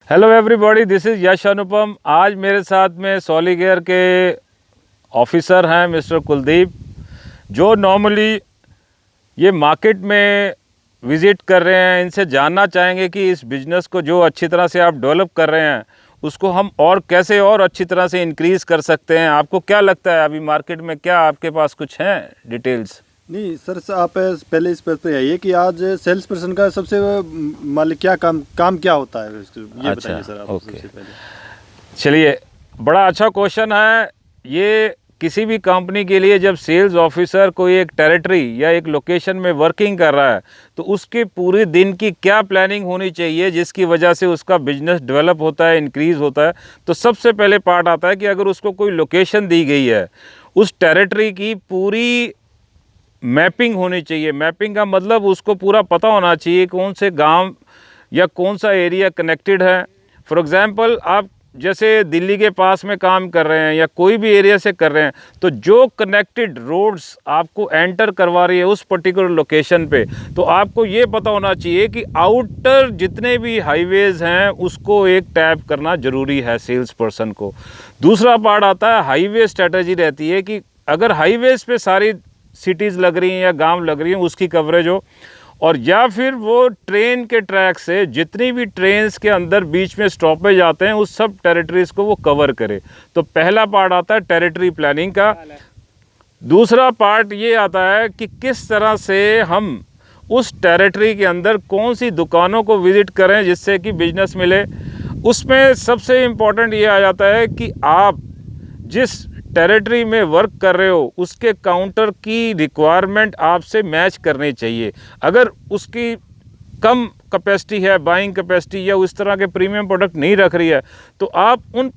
Hello everybody, this is यश अनुपम। आज मेरे साथ में सॉलिगेयर के ऑफिसर हैं मिस्टर कुलदीप, जो नॉर्मली ये मार्केट में विज़िट कर रहे हैं। इनसे जानना चाहेंगे कि इस बिज़नेस को जो अच्छी तरह से आप डेवलप कर रहे हैं उसको हम और कैसे और अच्छी तरह से इंक्रीज़ कर सकते हैं। आपको क्या लगता है अभी मार्केट में क्या आपके पास कुछ हैं डिटेल्स? नहीं सर, आप पहले इस पे आइए कि आज सेल्स पर्सन का सबसे मान क्या काम क्या होता है, ये बताइए सर आप ओके, सबसे पहले। चलिए, बड़ा अच्छा क्वेश्चन है ये। किसी भी कंपनी के लिए जब सेल्स ऑफिसर कोई एक टेरिटरी या एक लोकेशन में वर्किंग कर रहा है तो उसके पूरे दिन की क्या प्लानिंग होनी चाहिए जिसकी वजह से उसका बिजनेस डेवलप होता है, इंक्रीज़ होता है। तो सबसे पहले पार्ट आता है कि अगर उसको कोई लोकेशन दी गई है, उस टेरिटरी की पूरी मैपिंग होनी चाहिए। मैपिंग का मतलब उसको पूरा पता होना चाहिए कौन से गांव या कौन सा एरिया कनेक्टेड है। फॉर एग्ज़ाम्पल, आप जैसे दिल्ली के पास में काम कर रहे हैं या कोई भी एरिया से कर रहे हैं, तो जो कनेक्टेड रोड्स आपको एंटर करवा रही है उस पर्टिकुलर लोकेशन पे, तो आपको ये पता होना चाहिए कि आउटर जितने भी हाईवेज़ हैं उसको एक टैप करना ज़रूरी है सेल्स पर्सन को। दूसरा पार्ट आता है हाईवे स्ट्रेटजी रहती है कि अगर हाईवेज़ पे सारी सिटीज़ लग रही हैं या गांव लग रही हैं उसकी कवरेज हो, और या फिर वो ट्रेन के ट्रैक से जितनी भी ट्रेन्स के अंदर बीच में स्टॉपेज आते हैं उस सब टेरिटरीज़ को वो कवर करे। तो पहला पार्ट आता है टेरिटरी प्लानिंग का। दूसरा पार्ट ये आता है कि किस तरह से हम उस टेरिटरी के अंदर कौन सी दुकानों को विज़िट करें जिससे कि बिजनेस मिले। उसमें सबसे इम्पॉर्टेंट ये आ जाता है कि आप जिस टेरिटरी में वर्क कर रहे हो उसके काउंटर की रिक्वायरमेंट आपसे मैच करनी चाहिए। अगर उसकी कम कैपेसिटी है, बाइंग कैपेसिटी, या उस तरह के प्रीमियम प्रोडक्ट नहीं रख रही है, तो आप उन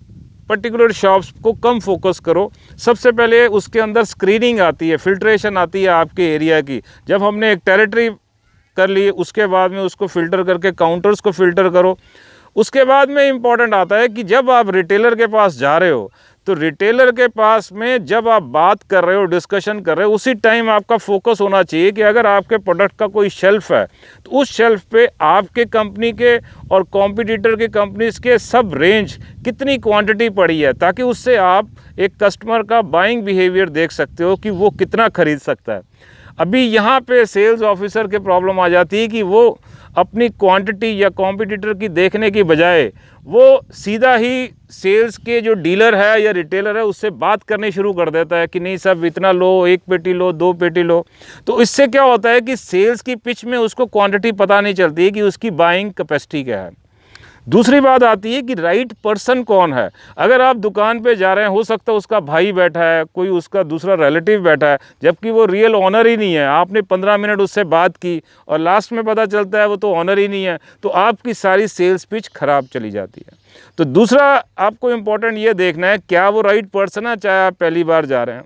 पर्टिकुलर शॉप्स को कम फोकस करो। सबसे पहले उसके अंदर स्क्रीनिंग आती है, फिल्ट्रेशन आती है आपके एरिया की। जब हमने एक टेरिटरी कर ली, उसके बाद में उसको फ़िल्टर करके काउंटर्स को फ़िल्टर करो। उसके बाद में इम्पॉर्टेंट आता है कि जब आप रिटेलर के पास जा रहे हो तो रिटेलर के पास में जब आप बात कर रहे हो, डिस्कशन कर रहे हो, उसी टाइम आपका फोकस होना चाहिए कि अगर आपके प्रोडक्ट का कोई शेल्फ है तो उस शेल्फ पे आपके कंपनी के और कॉम्पिटिटर के कंपनीज के सब रेंज कितनी क्वांटिटी पड़ी है, ताकि उससे आप एक कस्टमर का बाइंग बिहेवियर देख सकते हो कि वो कितना खरीद सकता है। अभी यहाँ पे सेल्स ऑफिसर के प्रॉब्लम आ जाती है कि वो अपनी क्वांटिटी या कॉम्पिटिटर की देखने की बजाय वो सीधा ही सेल्स के जो डीलर है या रिटेलर है उससे बात करनी शुरू कर देता है कि नहीं सब इतना लो, एक पेटी लो, दो पेटी लो। तो इससे क्या होता है कि सेल्स की पिच में उसको क्वांटिटी पता नहीं चलती है कि उसकी बाइंग कैपेसिटी क्या है। दूसरी बात आती है कि राइट पर्सन कौन है। अगर आप दुकान पे जा रहे हैं, हो सकता है उसका भाई बैठा है, कोई उसका दूसरा रिलेटिव बैठा है, जबकि वो रियल ऑनर ही नहीं है। आपने 15 मिनट उससे बात की और लास्ट में पता चलता है वो तो ऑनर ही नहीं है, तो आपकी सारी सेल्स पिच खराब चली जाती है। तो दूसरा आपको इम्पोर्टेंट ये देखना है क्या वो राइट पर्सन है, चाहे आप पहली बार जा रहे हैं।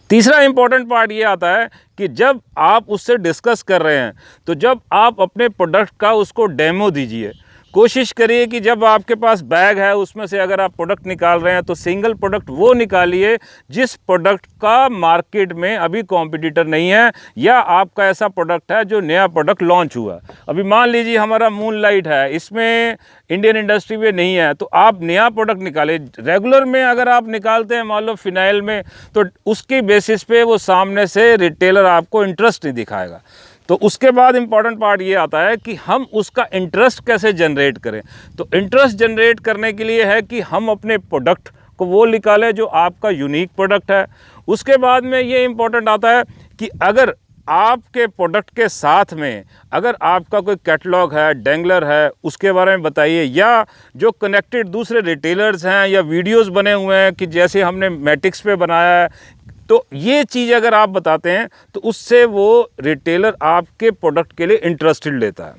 तीसरा इंपॉर्टेंट पार्ट ये आता है कि जब आप उससे डिस्कस कर रहे हैं तो जब आप अपने प्रोडक्ट का उसको डेमो दीजिए। कोशिश करिए कि जब आपके पास बैग है उसमें से अगर आप प्रोडक्ट निकाल रहे हैं तो सिंगल प्रोडक्ट वो निकालिए जिस प्रोडक्ट का मार्केट में अभी कॉम्पिटिटर नहीं है, या आपका ऐसा प्रोडक्ट है जो नया प्रोडक्ट लॉन्च हुआ। अभी मान लीजिए हमारा मूनलाइट है, इसमें इंडियन इंडस्ट्री में नहीं है, तो आप नया प्रोडक्ट निकालें। रेगुलर में अगर आप निकालते हैं मान लो फिनाइल में, तो उसकी बेसिस पे वो सामने से रिटेलर आपको इंटरेस्ट नहीं दिखाएगा। तो उसके बाद इम्पॉर्टेंट पार्ट ये आता है कि हम उसका इंटरेस्ट कैसे जनरेट करें। तो इंटरेस्ट जनरेट करने के लिए है कि हम अपने प्रोडक्ट को वो निकालें जो आपका यूनिक प्रोडक्ट है। उसके बाद में ये इम्पॉर्टेंट आता है कि अगर आपके प्रोडक्ट के साथ में अगर आपका कोई कैटलॉग है, डेंगलर है, उसके बारे में बताइए, या जो कनेक्टेड दूसरे रिटेलर्स हैं या वीडियोस बने हुए हैं कि जैसे हमने मैटिक्स पे बनाया है, तो ये चीज़ अगर आप बताते हैं तो उससे वो रिटेलर आपके प्रोडक्ट के लिए इंटरेस्टेड लेता है।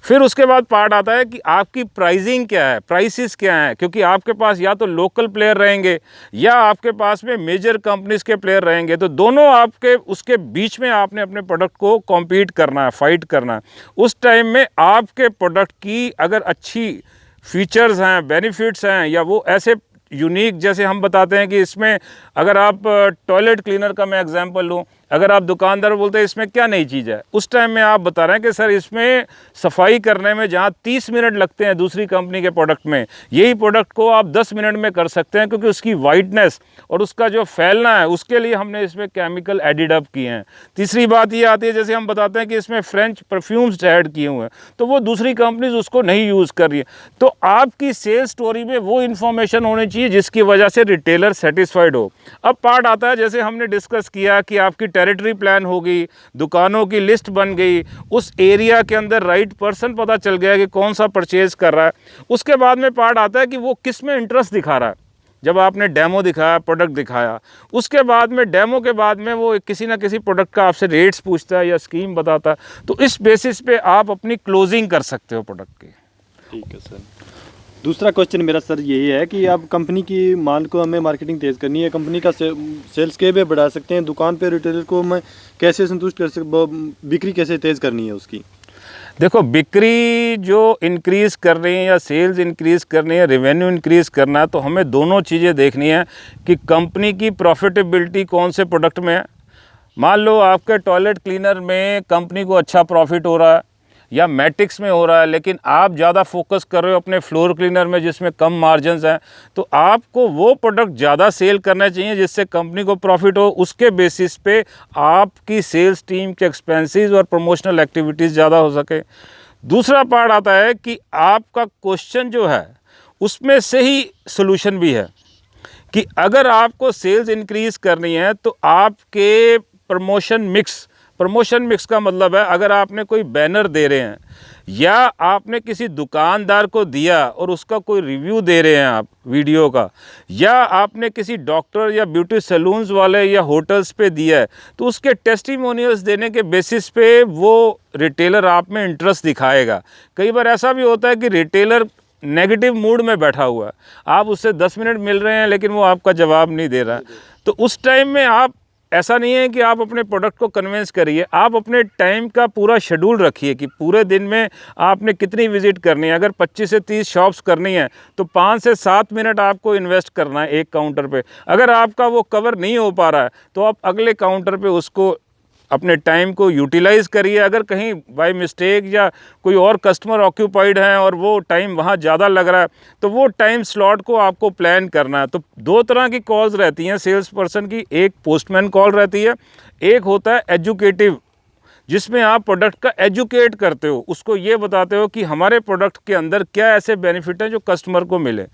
फिर उसके बाद पार्ट आता है कि आपकी प्राइसिंग क्या है, प्राइसेस क्या हैं, क्योंकि आपके पास या तो लोकल प्लेयर रहेंगे या आपके पास में मेजर कंपनीज के प्लेयर रहेंगे, तो दोनों आपके उसके बीच में आपने अपने प्रोडक्ट को कॉम्पीट करना है, फाइट करना है। उस टाइम में आपके प्रोडक्ट की अगर अच्छी फीचर्स हैं, बेनिफिट्स हैं, या वो ऐसे यूनिक, जैसे हम बताते हैं कि इसमें अगर आप टॉयलेट क्लीनर का मैं एग्जांपल लूँ, अगर आप दुकानदार बोलते हैं इसमें क्या नई चीज़ है, उस टाइम में आप बता रहे हैं कि सर इसमें सफाई करने में जहाँ 30 मिनट लगते हैं दूसरी कंपनी के प्रोडक्ट में, यही प्रोडक्ट को आप 10 मिनट में कर सकते हैं, क्योंकि उसकी वाइटनेस और उसका जो फैलना है उसके लिए हमने इसमें केमिकल एडिड अप किए हैं। तीसरी बात ये आती है, जैसे हम बताते हैं कि इसमें फ्रेंच परफ्यूम्स ऐड किए हुए हैं, तो वो दूसरी कंपनीज उसको नहीं यूज़ कर रही है। तो आपकी सेल्स स्टोरी में वो इन्फॉर्मेशन होनी चाहिए जिसकी वजह से रिटेलर सेटिस्फाइड हो। अब पार्ट आता है, जैसे हमने डिस्कस किया कि आपकी टेरिटरी प्लान हो गई, दुकानों की लिस्ट बन गई, उस एरिया के अंदर राइट पर्सन पता चल गया कि कौन सा परचेज कर रहा है। उसके बाद में पार्ट आता है कि वो किस में इंटरेस्ट दिखा रहा है। जब आपने डेमो दिखाया, प्रोडक्ट दिखाया, उसके बाद में डेमो के बाद में वो किसी ना किसी प्रोडक्ट का आपसे रेट्स पूछता है या स्कीम बताता है, तो इस बेसिस पे आप अपनी क्लोजिंग कर सकते हो प्रोडक्ट की। ठीक है सर। दूसरा क्वेश्चन मेरा सर यही है कि आप कंपनी की मान को हमें मार्केटिंग तेज़ करनी है, कंपनी का सेल्स के भी बढ़ा सकते हैं, दुकान पे रिटेलर को मैं कैसे संतुष्ट कर बिक्री कैसे तेज़ करनी है उसकी? देखो, बिक्री जो इंक्रीज़ करनी है या सेल्स इंक्रीज़ करनी है, रेवेन्यू इंक्रीज़ करना है, तो हमें दोनों चीज़ें देखनी है कि कंपनी की प्रॉफिटेबिलिटी कौन से प्रोडक्ट में है। मान लो आपके टॉयलेट क्लीनर में कंपनी को अच्छा प्रॉफिट हो रहा है या मैट्रिक्स में हो रहा है, लेकिन आप ज़्यादा फोकस कर रहे हो अपने फ्लोर क्लीनर में जिसमें कम मार्जिन्स हैं, तो आपको वो प्रोडक्ट ज़्यादा सेल करना चाहिए जिससे कंपनी को प्रॉफिट हो। उसके बेसिस पे आपकी सेल्स टीम के एक्सपेंसेस और प्रमोशनल एक्टिविटीज़ ज़्यादा हो सके। दूसरा पार्ट आता है कि आपका क्वेश्चन जो है उसमें से ही सोल्यूशन भी है कि अगर आपको सेल्स इंक्रीज़ करनी है तो आपके प्रमोशन मिक्स का मतलब है, अगर आपने कोई बैनर दे रहे हैं या आपने किसी दुकानदार को दिया और उसका कोई रिव्यू दे रहे हैं आप वीडियो का, या आपने किसी डॉक्टर या ब्यूटी सैलून्स वाले या होटल्स पे दिया है, तो उसके टेस्टिमोनियल्स देने के बेसिस पे वो रिटेलर आप में इंटरेस्ट दिखाएगा। कई बार ऐसा भी होता है कि रिटेलर नेगेटिव मूड में बैठा हुआ है, आप उससे 10 मिनट मिल रहे हैं लेकिन वो आपका जवाब नहीं दे रहा है, तो उस टाइम में आप, ऐसा नहीं है कि आप अपने प्रोडक्ट को कन्विंस करिए, आप अपने टाइम का पूरा शेड्यूल रखिए कि पूरे दिन में आपने कितनी विज़िट करनी है। अगर 25 से 30 शॉप्स करनी है तो 5 से 7 मिनट आपको इन्वेस्ट करना है एक काउंटर पे। अगर आपका वो कवर नहीं हो पा रहा है तो आप अगले काउंटर पे उसको अपने टाइम को यूटिलाइज़ करिए। अगर कहीं बाय मिस्टेक या कोई और कस्टमर ऑक्यूपाइड हैं और वो टाइम वहाँ ज़्यादा लग रहा है तो वो टाइम स्लॉट को आपको प्लान करना है। तो 2 तरह की कॉल्स रहती हैं सेल्स पर्सन की, एक पोस्टमैन कॉल रहती है, एक होता है एजुकेटिव, जिसमें आप प्रोडक्ट का एजुकेट करते हो, उसको ये बताते हो कि हमारे प्रोडक्ट के अंदर क्या ऐसे बेनिफिट हैं जो कस्टमर को मिले।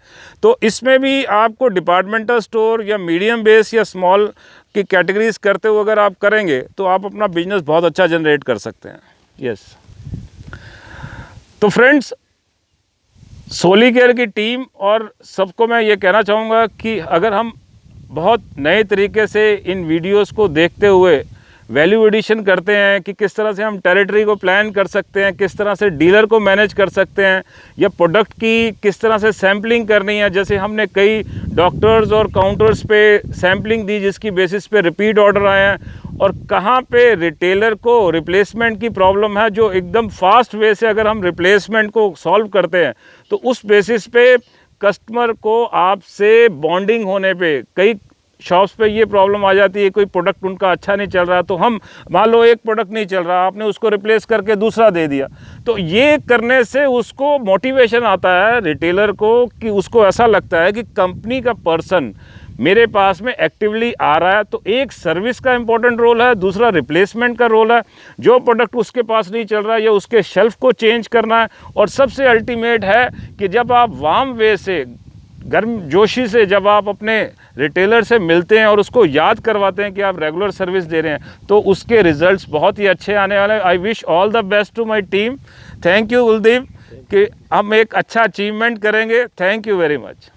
तो इसमें भी आपको डिपार्टमेंटल स्टोर या मीडियम बेस या स्मॉल की कैटेगरीज करते हुए अगर आप करेंगे तो आप अपना बिजनेस बहुत अच्छा जनरेट कर सकते हैं। यस, तो फ्रेंड्स, सोलीकेयर की टीम और सबको मैं ये कहना चाहूँगा कि अगर हम बहुत नए तरीके से इन वीडियोस को देखते हुए वैल्यू एडिशन करते हैं कि किस तरह से हम टेरिटरी को प्लान कर सकते हैं, किस तरह से डीलर को मैनेज कर सकते हैं, या प्रोडक्ट की किस तरह से सैम्पलिंग करनी है। जैसे हमने कई डॉक्टर्स और काउंटर्स पे सैम्पलिंग दी जिसकी बेसिस पे रिपीट ऑर्डर आए हैं, और कहाँ पे रिटेलर को रिप्लेसमेंट की प्रॉब्लम है, जो एकदम फास्ट वे से अगर हम रिप्लेसमेंट को सॉल्व करते हैं तो उस बेसिस पे कस्टमर को आपसे बॉन्डिंग होने पे, कई शॉप्स पे ये प्रॉब्लम आ जाती है, कोई प्रोडक्ट उनका अच्छा नहीं चल रहा तो हम, मान लो एक प्रोडक्ट नहीं चल रहा, आपने उसको रिप्लेस करके दूसरा दे दिया, तो ये करने से उसको मोटिवेशन आता है रिटेलर को कि उसको ऐसा लगता है कि कंपनी का पर्सन मेरे पास में एक्टिवली आ रहा है। तो एक सर्विस का इंपॉर्टेंट रोल है, दूसरा रिप्लेसमेंट का रोल है, जो प्रोडक्ट उसके पास नहीं चल रहा है या उसके शेल्फ को चेंज करना है, और सबसे अल्टीमेट है कि जब आप वार्म वे से, गर्म जोशी से जब आप अपने रिटेलर से मिलते हैं और उसको याद करवाते हैं कि आप रेगुलर सर्विस दे रहे हैं, तो उसके रिजल्ट्स बहुत ही अच्छे आने वाले हैं। I wish all the best to my team. Thank you Kuldeep कि हम एक अच्छा अचीवमेंट करेंगे। Thank you very much.